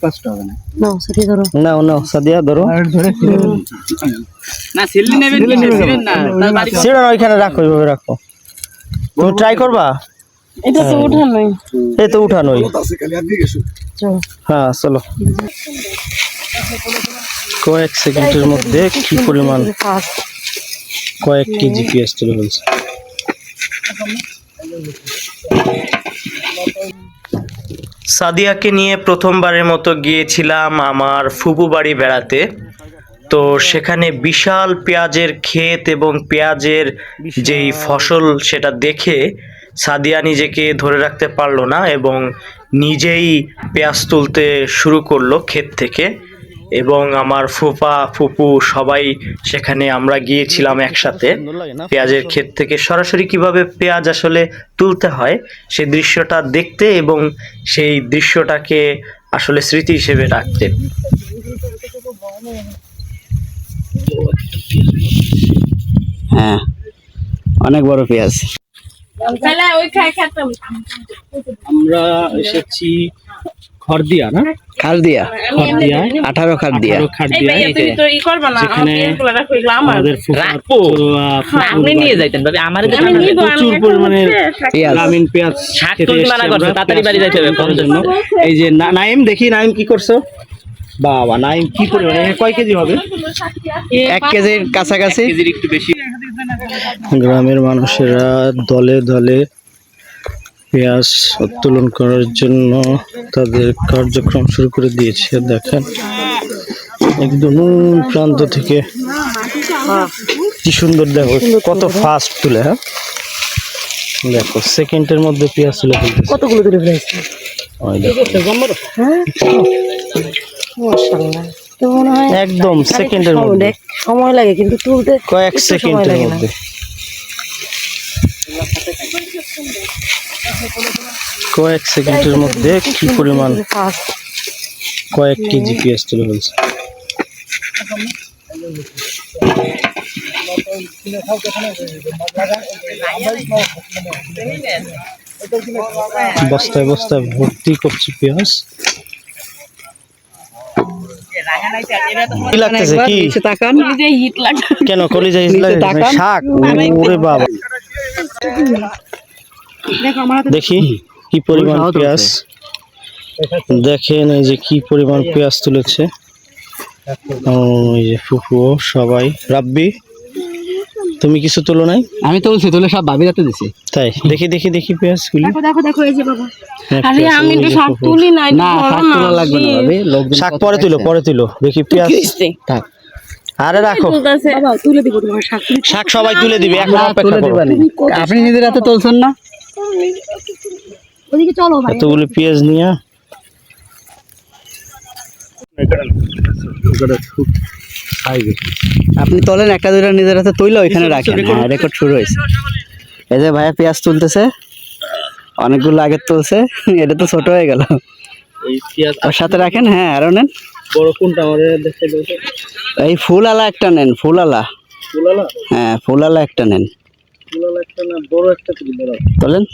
কষ্ট হবে না। নাও সাথে ধরো। নাও নাও সাদিয়া ধরো। না সিলি নেবে না, তার বাড়ি সেটা ওইখানে রাখো, ওইভাবে রাখো। তুমি ট্রাই করবা? এটা তো উঠানোই। এই তো উঠানোই। চলো। হ্যাঁ চলো। কয়েক সেকেন্ডের মধ্যে কি পরিমাণ কয়েক কেজি পেঁয়াজ তুলে ফেলছে। সাদিয়াকে নিয়ে প্রথমবারের মতো গিয়েছিলাম আমার ফুপু বাড়ি বেড়াতে। তো সেখানে বিশাল পেঁয়াজের ক্ষেত এবং পেঁয়াজের যেই ফসল সেটা দেখে সাদিয়া নিজেকে ধরে রাখতে পারলো না এবং নিজেই পেঁয়াজ তুলতে শুরু করলো ক্ষেত থেকে। এবং আমার ফুপা ফুপু সবাই সেখানে আমরা গিয়েছিলাম একসাথে পেঁয়াজের ক্ষেত থেকে সরাসরি কিভাবে পেঁয়াজ আসলে তুলতে হয় সেই দৃশ্যটা দেখতে এবং সেই দৃশ্যটাকে আসলে স্মৃতি হিসেবে রাখতে। হ্যাঁ অনেক বড় পেঁয়াজ। আমরা এসেছি খড়দিয়া না খালদিয়া, খড়দিয়া 18 খালদিয়া। যেখানে আমাদের রাখবো। আপনি নিয়ে যাইতেন ভাবি, আমার প্রচুর পরিমাণে পেঁয়াজ। গ্রামীণ পেঁয়াজ শাক খেতে তুলতে এসেছি মানা করছে, আমরা, তাড়াতাড়ি বাড়ি যাইতে হবে করার জন্য। এই যে নাইম, দেখি নাইম কি করছো? বাবা নাইম কি পরিমাণে, কয় কেজি হবে? 1 কেজির কাছাকাছি। একটু বেশি। গ্রামের মানুষেরা দলে দলে পেঁয়াজ উত্তোলন করার জন্য তাদের কার্যক্রম শুরু করে দিয়েছে। দেখেন একদম প্রান্ত থেকে কি সুন্দর, দেখো কত ফাস্ট তুলে। হ্যাঁ দেখো সেকেন্ডের মধ্যে পেঁয়াজ তুলে ফেলতেছে। কতগুলো তুলে ফেলেছি? ওই দেখো, হ্যাঁ মাশাআল্লাহ। তো মনে হয় একদম সেকেন্ডের মধ্যে, সময় লাগে কিন্তু তুলতে কয়েক একটু সময় সেকেন্ডের লাগে না। মধ্যে। কয়েক সেকেন্ডের মধ্যে কি পরিমাণ ফাস্ট। কয়েক কেজি পেঁয়াজ তুলে ফেলছে। বস্তায় বস্তায় ভর্তি করছি পেঁয়াজ। কি লাগতেছে কি? তাকান। কেন কলিজা তাকান। শাক? ওরে বাবা, দেখি কি পরিমাণ পেঁয়াজ। দেখেন এই যে কি পরিমাণ পেঁয়াজ তুলেছে। ওই যে ফুফু সবাই। রাব্বি তুমি কিছু তুলো নাই? আমি তুলছি, তুলে সব ভাবি রাতে দিছি। তাই দেখি দেখি দেখি পেঁয়াজগুলি। দেখো এই যে বাবা। একটা আরে আছে, আমি ওই তো যে শাক ফুফু। তুলি নাই। না শাক তোলা লাগবে না ভাবি, লোকজন শাক কত পরে তুলো, খাইছে। পরে তুলো। দেখি পেঁয়াজ থাক। আরে রাখো, বাবা তুলে দিব তোমার শাক। শাক সবাই তুলে দিবে, এখন না, অপেক্ষা তুলে করো। দিবানি। আপনি নিজের হাতে তুলছেন না? ওদিকে চলো ভাই। এতগুলো পেঁয়াজ নিয়ে আপনি তোলেন, একটা দুইটা নিজের হাতে তুইলে ওইখানে রাখেন। হ্যাঁ রেকর্ড শুরু হয়েছে। এই যে ভাইয়া পেঁয়াজ তুলতেছে, অনেকগুলো আগে তুলছে। এটা তো ছোট হয়ে গেল, এই পেঁয়াজ ওর সাথে রাখেন। হ্যাঁ আরো নেন। বড় কোনটা আমারে দেখে দাও তো। এই ফুলালা একটা নেন, ফুলালা। ফুলালা? হ্যাঁ ফুলালা একটা নেন। ফুলালা একটা না, বড় একটা তুলে দাও। তোলেন।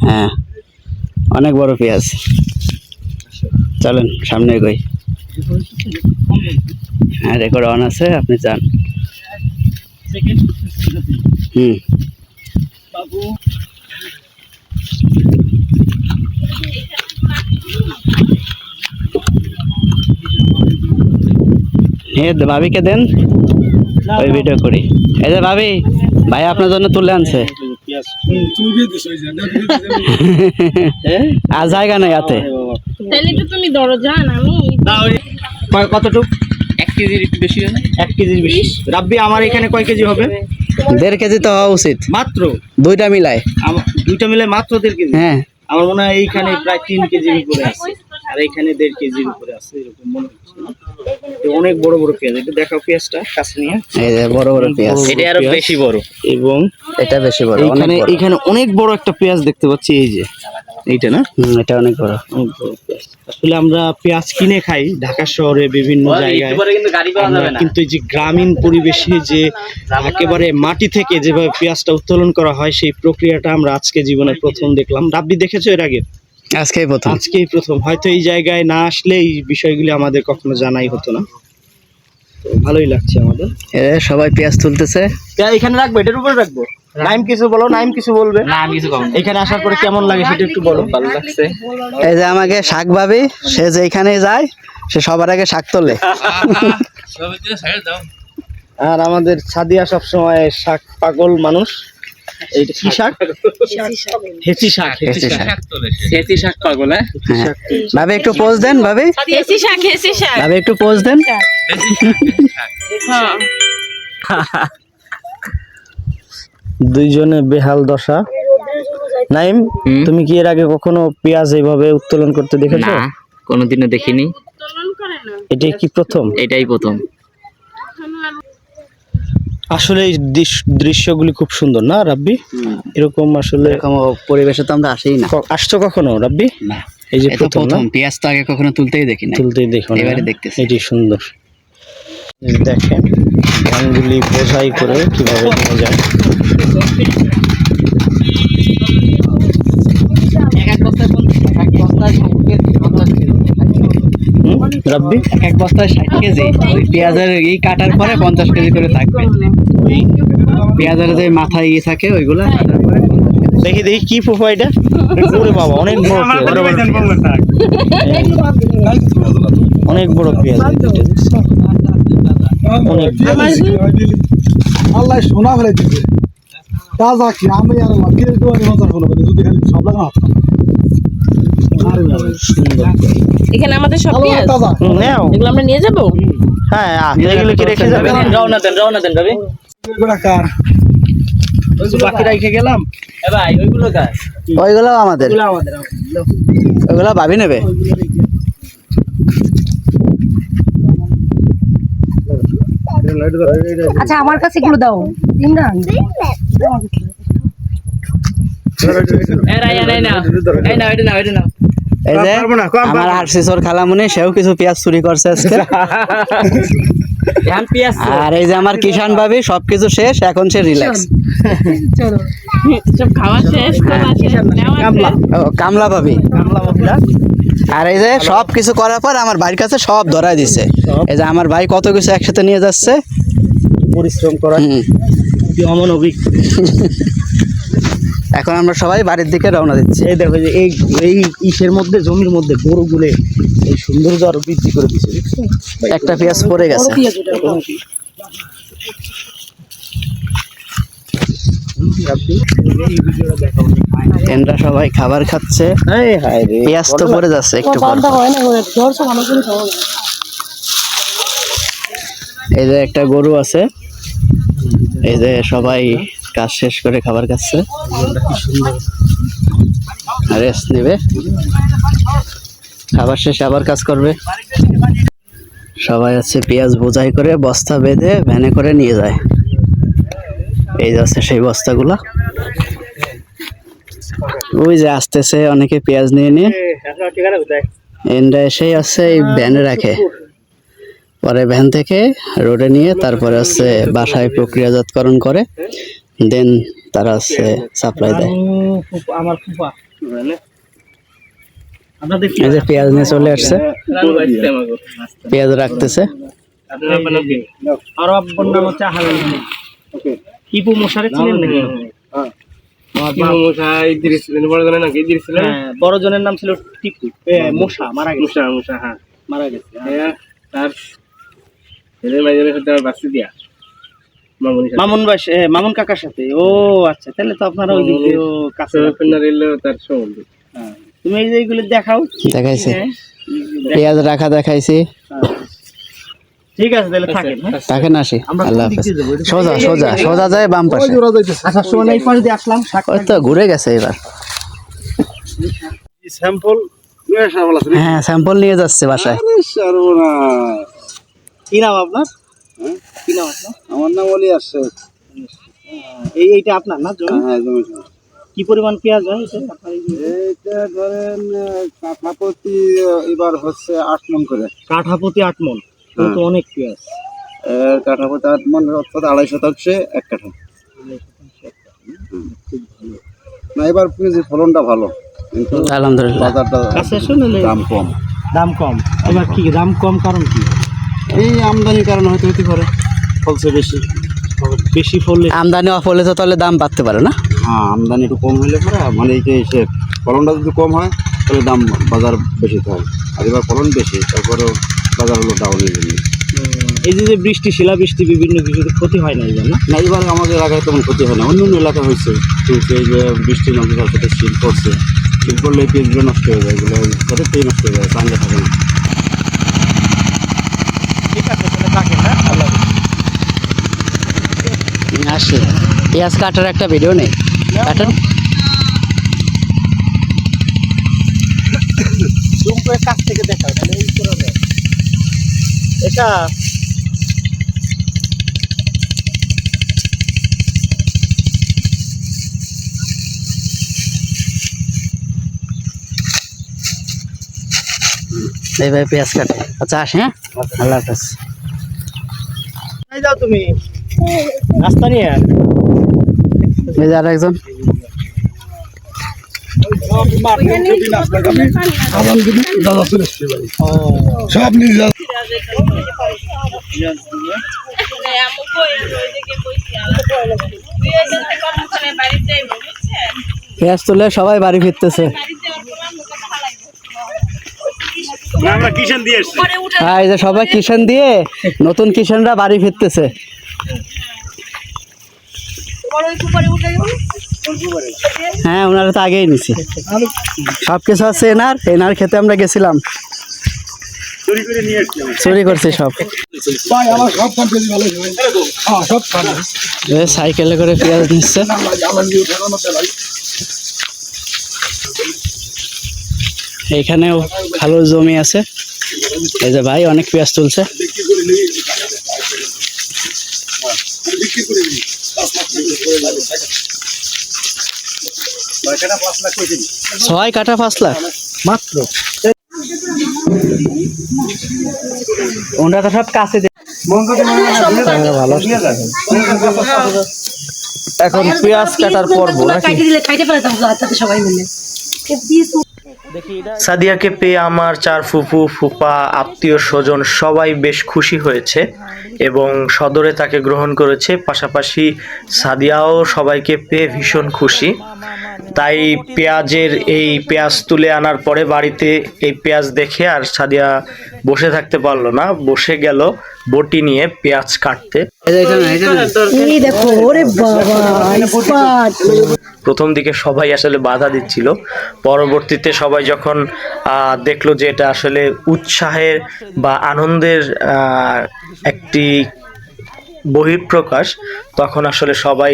হ্যাঁ অনেক বড় পেঁয়াজ। চলেন সামনে এগোই। হ্যাঁ রেকর্ড অন আছে, আপনি যান। হুম ভাবিকে দেন, ওই ভিডিও করি। এই যে ভাবি, ভাই আপনার জন্য তুলে আনছে। আর জায়গা নেই হাতে। তাহলে তো তুমি ধরো জান। আমি কতটুক? 1 কেজির একটু বেশি হবে। 1 কেজির বেশি। রাব্বি আমার এখানে কয় কেজি হবে? 1.5 কেজি তো হওয়া উচিত, মাত্র দুইটা মিলায়। দুইটা মিলে মাত্র 1.5 কেজি। হ্যাঁ আমার মনে হয় এইখানে প্রায় 3 কেজির উপরে আছে, আর এইখানে 1.5 কেজির উপরে আছে এরকম মনে হচ্ছে। অনেক বড় বড় পেঁয়াজ। এটা দেখাও পেঁয়াজটা কাছে নিয়ে। এই যে বড় বড় পেঁয়াজ। এটা আরো বেশি বড় এবং এটা বেশি বড়, অনেক বড়। এইখানে অনেক বড় একটা পেঁয়াজ দেখতে পাচ্ছি। এই যে এইটা না, এটা অনেক বড়। অনেক বড় পেঁয়াজ। আসলে আমরা পেঁয়াজ কিনে খাই ঢাকা শহরে বিভিন্ন জায়গায়, কিন্তু গাড়ি পাওয়া যাবে না। কিন্তু এই যে গ্রামীণ পরিবেশে যে একেবারে মাটি থেকে যেভাবে পেঁয়াজটা উত্তোলন করা হয় সেই প্রক্রিয়াটা আমরা আজকে জীবনে প্রথম দেখলাম। রাব্বি দেখেছো এর আগে? আজকেই প্রথম। আজকেই প্রথম। হয়তো এই জায়গায় না আসলে এই বিষয়গুলি আমাদের কখনো জানাই হতো না। তো ভালোই লাগছে আমাদের। সবাই পেঁয়াজ তুলতেছে। এখানে রাখবো, এটার উপরে রাখবো। নাইম কিছু বলো, নাইম কিছু বলবে। না আমি কিছু কম না। এখানে আসার পরে কেমন লাগে সেটা একটু বলো। ভালো লাগছে। এই যে আমাকে শাক ভাবি, সে যেখানে যায় সে সবার আগে শাক তোলে। আর আমাদের সাদিয়া সবসময় শাক পাগল মানুষ। এইটা কি শাক? হেঁচি শাক। হেঁচি শাক। সেতি শাক পাগল। হ্যাঁ। ভাবি একটু পোজ দেন, ভাবি হেসি শাক হেসি শাক। ভাবি একটু পোজ দেন। হ্যাঁ দুইজনে বেহাল দশা। নাইম, তুমি কি এর আগে কখনো পেঁয়াজ এইভাবে উত্তোলন করতে দেখেছো? না কোনোদিনও দেখিনি, উত্তোলন করে না। এটাই কি প্রথম? এটাই প্রথম। আসলে এই দৃশ্যগুলি খুব সুন্দর না রাব্বি? এরকম আসলে এরকম পরিবেশে তো আমরা আসিই না। আসছো কখনো রাব্বি? না, এই যে এটা প্রথম না? প্রথম। পেঁয়াজ তো আগে কখনো তুলতেই দেখি না, তুলতেই দেখো না? এবারে দেখতেছি। এটি সুন্দর। দেখেন ধানগুলি বোঝাই করে কিভাবে নিয়ে যায়। রাব্বি এক বস্তায় 60 কেজি। ওই পেঁয়াজের এই কাটার পরে 50 কেজি করে থাকবে। ওই পেঁয়াজের যে মাথায় থাকে ওইগুলা কাটার পরে 50 কেজি। দেখি দেখি কি ফুফা এটা? ওরে বাবা, অনেক বড় পেঁয়াজ। অনেক বড় পেঁয়াজ এটা, দেখছো? অনেক আল্লাহ সোনা ফেলে দিচ্ছে তাজা কি আমি আর মাটির দোয়ারে মজা হলো যদি খালি সব লাগা হাত সুন্দর। এখানে আমাদের সব পেঁয়াজ তাজা নাও। এগুলো আমরা নিয়ে যাবো। হ্যাঁ, এগুলো কি রেখে যাবে? রওনা দেন ভাবি। এগুলা কার বাকি রেখে গেলাম। এ ভাই ওইগুলো কার? ওইগুলো আমাদের, ওইগুলো ভাবি নেবে। আচ্ছা আমার কাছে এগুলো দাও ইমরান। এ রাই নাই না। এই না এটা না। এই যে আমার হারসিসর খালামুনি, সেও কিছু পেঁয়াজ চুরি করছে আজকে। ধান পেঁয়াজ। আর এই যে আমার কিষান ভাবি, সবকিছু শেষ, এখন সে রিল্যাক্স। চলো সব খাওয়া শেষ, তোলা শেষ, নেওয়া শেষ। ও কামলা ভাবি। আর এই যে সব কিছু করার পর আমার ভাইয়ের কাছে সব ধরাই দিছে। এই যে আমার ভাই কত কিছু একসাথে নিয়ে যাচ্ছে, পরিশ্রম করা হুম। কি অমন অভিজ্ঞ। এখন আমরা সবাই বাড়ির দিকে রওনা দিচ্ছি। এই দেখো যে এই ইসের মধ্যে, জমির মধ্যে গরুগুলো এই সৌন্দর্য আরো বৃদ্ধি করে দিচ্ছে, দেখছো? একটা পেঁয়াজ পড়ে গেছে। এনরা সবাই খাবার খাচ্ছে, পেঁয়াজ তো পড়ে যাচ্ছে একটু পর পর। এই যে একটা গরু আছে, এই যে সবাই কাজ শেষ করে খাবার খাচ্ছে, রেস্ট নেবে, খাবার শেষে আবার কাজ করবে। সবাই আছে পেঁয়াজ বোঝাই করে বস্তা বেঁধে ভ্যানে করে নিয়ে যায়। এই যাচ্ছে সেই বস্তাগুলা, ওই যে আসতেছে অনেকে পেঁয়াজ নিয়ে নিয়ে। এনরা এসেই আছে এই ভ্যানে রাখে, পরে ভ্যান থেকে রোডে নিয়ে তারপরে হচ্ছে বাসায় প্রক্রিয়াজাতকরণ করে, দেন তারা হচ্ছে সাপ্লাই দেয়। আমার ফুফা এই যে পেঁয়াজ নিয়ে চলে আসছে, পেঁয়াজ রাখতেছে। আর আব্বুর নাম হচ্ছে আহাল। টিপু মশারে ছিলেন নাকি? বড় জনের নাম ছিল টিপু। মশা মারা গেছে। হ্যাঁ মারা গেছে। তার মামুন ভাই, মামুন কাকার সাথে। ও আচ্ছা, তাহলে তো আপনারা ওই দিকে কাছে তার সম্বন্ধে। তুমি এই যে এইগুলো দেখাও। দেখাইছে পেঁয়াজ রাখা দেখাইছি। ঠিক আছে তাহলে থাকেন। তাকে না আসি, আল্লাহ হাফেজ। সোজা সোজা সোজা যায় বাম পাশে। ওরা যাইতেছে আচ্ছা শোন, এই পাশ দিয়ে আসলাম। ওই তো ঘুরে গেছে এবার। স্যাম্পল নিয়ে আসা বলা আছে হ্যাঁ, স্যাম্পল নিয়ে যাচ্ছে বাসায়। সর্বনা কি নাম আপনার? কি নাম আপনার? আমার নাম ওলি আছে। এইটা আপনার না জমি? হ্যাঁ জমি। কি পরিমাণ পেঁয়াজ হয় এটা আপনার? এইটা ধরেন কাঠাপতি এবার হচ্ছে 8 মণ করে। কাঠাপতি 8 মণ, তো অনেক পেঁয়াজ। কাঠাপতি 8 মণ অর্থাৎ 2.5 শতাংশে 1 কাঠা। না এবার পেঁয়াজের ফলনটা ভালো, কিন্তু আলহামদুলিল্লাহ। বাজারটা আচ্ছা শুনলে দাম কম। দাম কম, এবার কি দাম কম কারণ কি? এই আমদানির কারণে হয়তো হতে পারে, ফলছে বেশি। বেশি ফললে আমদানি অফ হলে তো তাহলে দাম বাড়তে পারে না? হ্যাঁ, আমদানি একটু কম হলে পরে মানে এই যে সে ফলনটা যদি কম হয় তাহলে দাম বাজার বেশি হয়। আর এবার ফলন বেশি, তারপরেও বাজার হলো ডাউনের জন্য। এই যে যে বৃষ্টি, শিলাবৃষ্টি, বিভিন্ন কিছুতে ক্ষতি হয় না এই জন্য। না, এবার আমাদের এলাকায় তেমন ক্ষতি হয় না, অন্য অন্য এলাকা হয়েছে। কিন্তু এই যে বৃষ্টি নদীর সাথে শিল পড়ছে, শিল পড়লে এই পেঁয়াজগুলো নষ্ট হয়ে যায়, এগুলো সাথেই নষ্ট হয়ে যায়, চাঙ্গে থাকে না। ঠিক আছে, তাহলে থাকেন না, আল্লাহ হাফেজ। আসি পেঁয়াজ কাটার একটা ভিডিও নেই, কাটেন। জুম করে কাছ থেকে দেখাও, তাহলে এই করে দেয়। এটা এইভাবে পেঁয়াজ কাটে। আচ্ছা আসি, হ্যাঁ, আল্লাহ হাফেজ। কোথায় যাও তুমি? নাস্তা নিয়ে এই যে আর একজন সব নিয়ে যাচ্ছে। পেঁয়াজ তুলে সবাই বাড়ি ফিরতেছে। হ্যাঁ, এই যে সবাই কিষান দিয়ে নতুন কিষানরা বাড়ি ফিরতেছে। হ্যাঁ, ওনারা তো আগেই নিছি, সব কিছু আছে এনার খেতে আমরা গেছিলাম, চুরি করছি সব। ভাই আমার সব খান পেয়ে ভালো, হ্যাঁ সব খান। সাইকেলে করে পেঁয়াজ নিচ্ছে। এইখানেও ভালো জমি আছে, এই যে ভাই অনেক পেঁয়াজ তুলছে। ছয় কাঠা 5 লাখ মাত্র। ওনারা তো সব কাছে ভালো। এখন পেঁয়াজ কাটার পর্ব নাকি? সাদিয়াকে পেয়ে আমার 4 ফুফু, ফুপা, আত্মীয় স্বজন সবাই বেশ খুশি হয়েছে এবং সদরে তাকে গ্রহণ করেছে। পাশাপাশি সাদিয়াও সবাইকে পেয়ে ভীষণ খুশি। তাই এই পেঁয়াজ তুলে আনার পরে বাড়িতে এই পেঁয়াজ দেখে আর সাদিয়া বসে থাকতে পারলো না, বসে গেল বটি নিয়ে পেঁয়াজ কাটতে। দেখো, ওরে বাবা, প্রথম দিকে সবাই আসলে বাধা দিচ্ছিল, পরবর্তীতে সবাই যখন দেখলো যে এটা আসলে উৎসাহের বা আনন্দের একটি বহিঃপ্রকাশ, তখন আসলে সবাই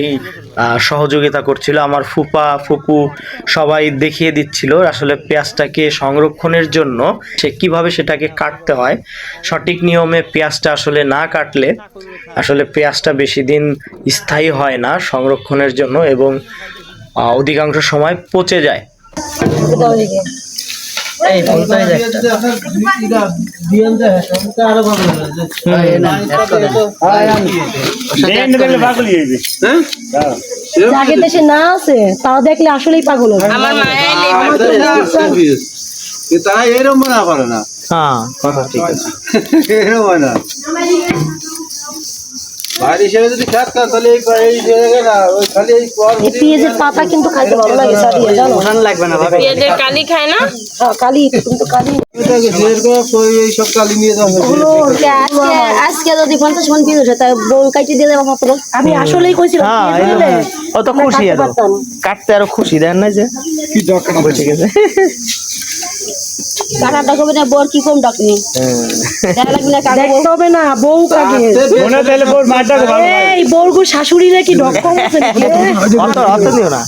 সহযোগিতা করছিল। আমার ফুপা, ফুপু সবাই দেখিয়ে দিচ্ছিল আসলে পেঁয়াজটাকে সংরক্ষণের জন্য কিভাবে সেটাকে কাটতে হয়। সঠিক নিয়মে পেঁয়াজটা আসলে না কাটলে আসলে পেঁয়াজটা বেশি দিন স্থায়ী হয় না সংরক্ষণের জন্য এবং অধিকাংশ সময় পচে যায়। যাকে দেশে না আছে তাও দেখলে আসলেই পাগল হবে। আমার তারা এরকম মনে করে না। হ্যাঁ, কথা ঠিক আছে। এরকম হয় না। বাড়ি হিসেবে যদি খেত খান তাহলে এই জায়গায় না, ওই খালি এই পেঁয়াজের পাতা কিন্তু খাইতে ভালো লাগে, সাদিয়া জানো? লাগবে না ভাবে। পেঁয়াজের কালি খায় না? হ্যাঁ, কালি, কিন্তু কালি এইসব কালি নিয়ে যাবো। আজকে যদি 50 মণ পেঁয়াজ হয় তাই বউ কাটি দিয়ে দেবো মাত্র। আমি আসলেই কইছিলাম অত খুশি আরো কাটতে আরো খুশি দেন না যে কি দরকার ঠিক আছে। কাটা ডাকবে না, বর কি কম ডাকনি দেখতে হবে না, বউ কাটে এই বউর গো শাশুড়িরা কি ডক কম আছে নাকি? অত দিও না।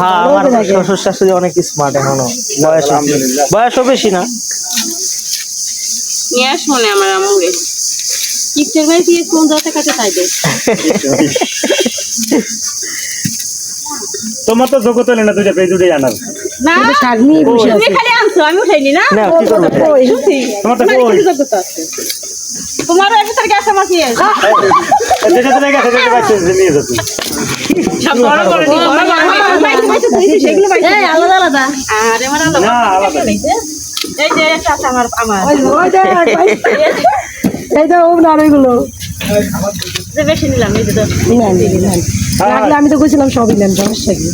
হ্যাঁ, আমার শ্বশুর শাশুড়ি অনেক স্মার্ট, এখনো বয়সও বেশি না। নিয়ে আসবো না আমার আমুরে কিপটের ভাই দিয়ে কোন জায়গায় কাটে চাইবে। তোমার তো যোগ্যতা নেই না, দুইটা পেজ উঠে জানার না শাক নিয়ে বসে আছে। তুমি খালি আনছো, আমি উঠাইনি না। না, কি করবে? কই তোমার তো যোগ্যতা আছে। তোমার এসে তার গ্যাস আমার কি দেখে তো দেখে দেখে পাচ্ছে নিয়ে যাচ্ছে সব বড় বড় এই আলাদা আলাদা আরে আমার আলাদা না আলাদা এই যে একটা আছে আমার এই তো ও না ওইগুলো যে বেশি নিলাম এই যে তো লাগলে আমি তো কইছিলাম সবই নেন সমস্যা কি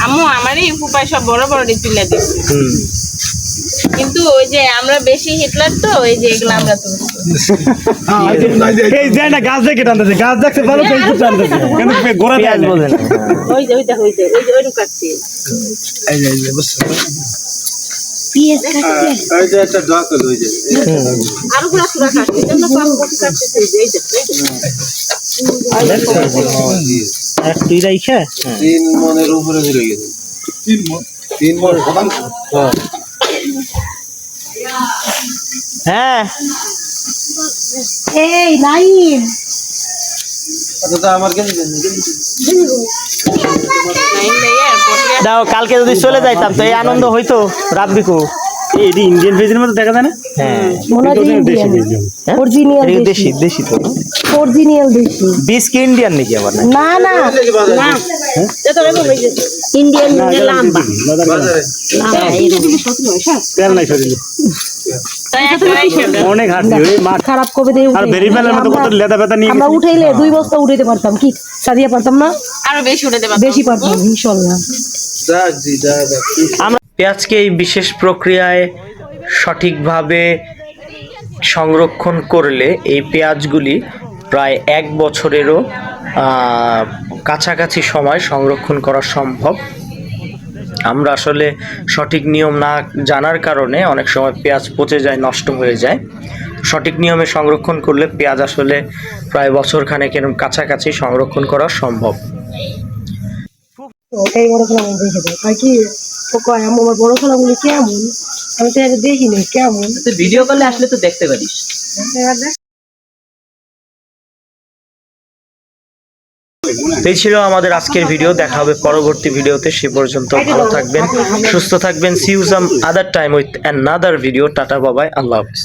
আম্মু আমারই উপায় সব বড় বড় তুলে দিচ্ছি কিন্তু ওই যে আমরা বেশি হিটলার তো ওই যে এগুলো আমরা তো এই দেয় না গাছ দেখে টানতেছে গাছ দেখতে ভালো পেয়ে টানতেছে কিন্তু গোড়া দেয় না ওই যে ওইটা ওই যে ওই কাটছি পিএস কাটছে এই যে একটা ড্রা করে ওই যে আরো পুরো পুরো কাটছে জন্য কম কপি কাটছে এই যে এক তুই রাইখা 3 মনের উপরে ধরে গেছে 3 মন প্রধান হ্যাঁ এই লাইন আচ্ছা আমার কেন দাও কালকে যদি চলে যাইতাম তো এই আনন্দ হইতো রাব্বিকু এই ইন্ডিয়ান ভেজের মতো দেখা যায় না হ্যাঁ মনে হয় দেশি ভেজ অরিজিনাল এটা দেশি দেশি দেশি তো অরিজিনাল দেশি বিস কি ইন্ডিয়ান নাকি আবার না না না না এটা তো ওই যে ইন্ডিয়ান লাম্বা তেল নাই শরীরে অনেক হাঁটি ওই মা খারাপ কবে দিয়ে আর বেরি মেলার মতো কত লেদা ব্যথা নিয়ে আমরা উঠাইলে 2 বস্তা উঠাইতে পারতাম কি সাদিয়া পারতাম না আরো বেশি উঠে দেবা বেশি পারতাম ইনশাআল্লাহ আমরা পেঁয়াজকে এই বিশেষ প্রক্রিয়ায় সঠিকভাবে সংরক্ষণ করলে এই পেঁয়াজগুলি প্রায় 1 বছরেরও কাছাকাছি সময় সংরক্ষণ করা সম্ভব। আমরা আসলে সঠিক নিয়ম না জানার কারণে অনেক সময় পেঁয়াজ পচে যায়, নষ্ট হয়ে যায়। সঠিক নিয়মে সংরক্ষণ করলে পেঁয়াজ আসলে প্রায় বছরখানেক এরকম কাছাকাছি সংরক্ষণ করা সম্ভব। এই বড় খেলা আমি দেখে দেয় কি ও কয় আমার বড় খেলাগুলি কেমন আমি তো আগে দেখিনি কেমন ভিডিও করলে আসলে তো দেখতে পারিস। এই ছিল আমাদের আজকের ভিডিও। দেখা হবে পরবর্তী ভিডিওতে। সে পর্যন্ত ভালো থাকবেন, সুস্থ থাকবেন। See you some other time with another video. Tata বাবাই, আল্লাহ হাফেজ।